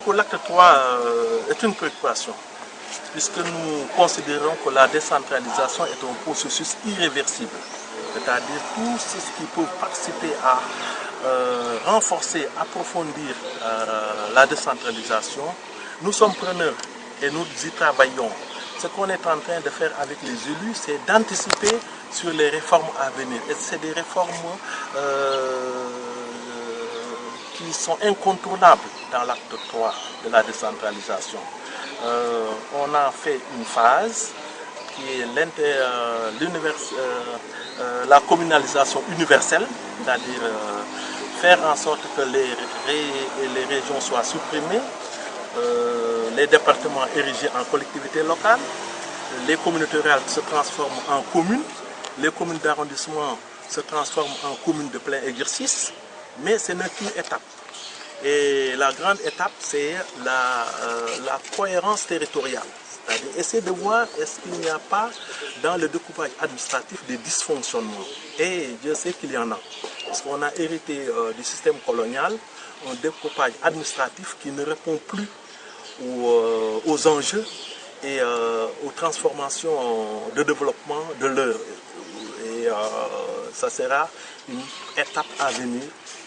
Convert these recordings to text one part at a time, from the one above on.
pour l'acte 3 est une préoccupation, puisque nous considérons que la décentralisation est un processus irréversible. C'est-à-dire tout ce qui peut participer à renforcer, approfondir la décentralisation. Nous sommes preneurs et nous y travaillons. Ce qu'on est en train de faire avec les élus, c'est d'anticiper sur les réformes à venir. Et c'est des réformes qui sont incontournables dans l'acte 3 de la décentralisation. On a fait une phase qui est la communalisation universelle, c'est-à-dire faire en sorte que les régions soient supprimées, les départements érigés en collectivités locales, les communautés rurales se transforment en communes, les communes d'arrondissement se transforment en communes de plein exercice, mais ce n'est qu'une étape. Et la grande étape, c'est la cohérence territoriale. C'est-à-dire essayer de voir est-ce qu'il n'y a pas dans le découpage administratif des dysfonctionnements. Et je sais qu'il y en a. Parce qu'on a hérité du système colonial, un découpage administratif qui ne répond plus aux enjeux et aux transformations de développement de l'heure. Et ça sera une étape à venir.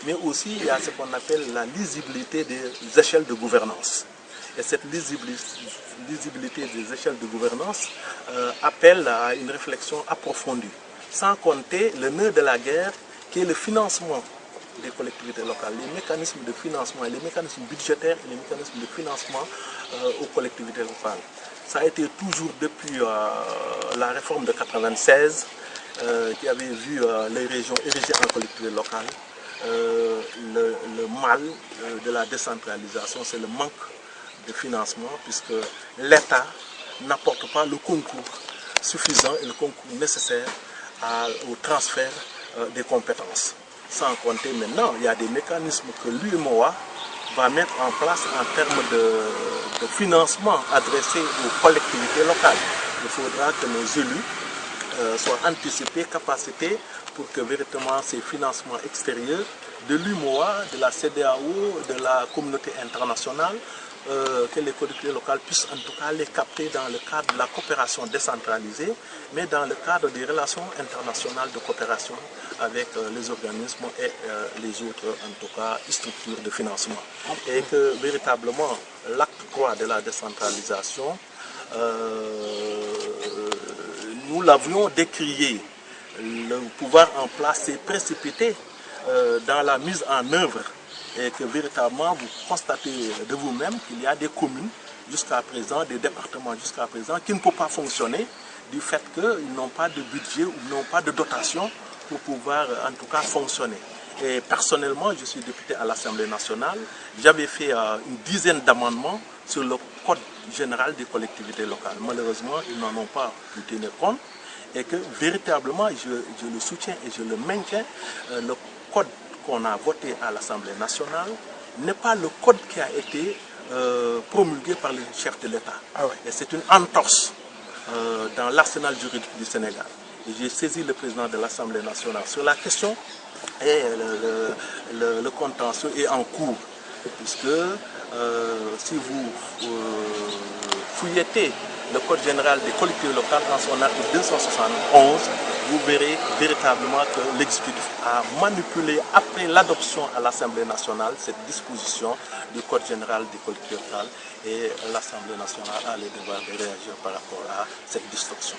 Mais aussi, il y a ce qu'on appelle la lisibilité des échelles de gouvernance. Et cette lisibilité des échelles de gouvernance appelle à une réflexion approfondie. Sans compter le nœud de la guerre qui est le financement des collectivités locales, les mécanismes de financement, les mécanismes budgétaires et les mécanismes de financement aux collectivités locales. Ça a été toujours depuis la réforme de 1996 qui avait vu les régions érigées en collectivités locales. Le mal de la décentralisation, c'est le manque de financement, puisque l'État n'apporte pas le concours suffisant et le concours nécessaire au transfert des compétences. Sans compter maintenant, il y a des mécanismes que l'UMOA va mettre en place en termes de financement adressé aux collectivités locales. Il faudra que nos élus soient anticipés, capacités pour que véritablement ces financements extérieurs de l'UMOA, de la CEDEAO, de la communauté internationale, que les collectivités locales puissent en tout cas les capter dans le cadre de la coopération décentralisée, mais dans le cadre des relations internationales de coopération avec les organismes et les autres, en tout cas, structures de financement. Et que véritablement, l'acte 3 de la décentralisation, nous l'avions décrié. Le pouvoir en place s'est précipité dans la mise en œuvre et que véritablement vous constatez de vous-même qu'il y a des communes jusqu'à présent, des départements jusqu'à présent qui ne peuvent pas fonctionner du fait qu'ils n'ont pas de budget ou n'ont pas de dotation pour pouvoir en tout cas fonctionner. Et personnellement, je suis député à l'Assemblée nationale, j'avais fait une dizaine d'amendements sur le Code général des collectivités locales. Malheureusement, ils n'en ont pas pu tenir compte et que véritablement, je le soutiens et je le maintiens, le code qu'on a voté à l'Assemblée nationale n'est pas le code qui a été promulgué par les chefs de l'État. Et c'est une entorse dans l'arsenal juridique du Sénégal. J'ai saisi le président de l'Assemblée nationale sur la question et le contentieux est en cours, puisque si vous fouillettez le Code général des collectivités locales dans son article 271, vous verrez véritablement que l'exécutif a manipulé après l'adoption à l'Assemblée nationale cette disposition du Code général des collectivités locales et l'Assemblée nationale a le devoir de réagir par rapport à cette distorsion.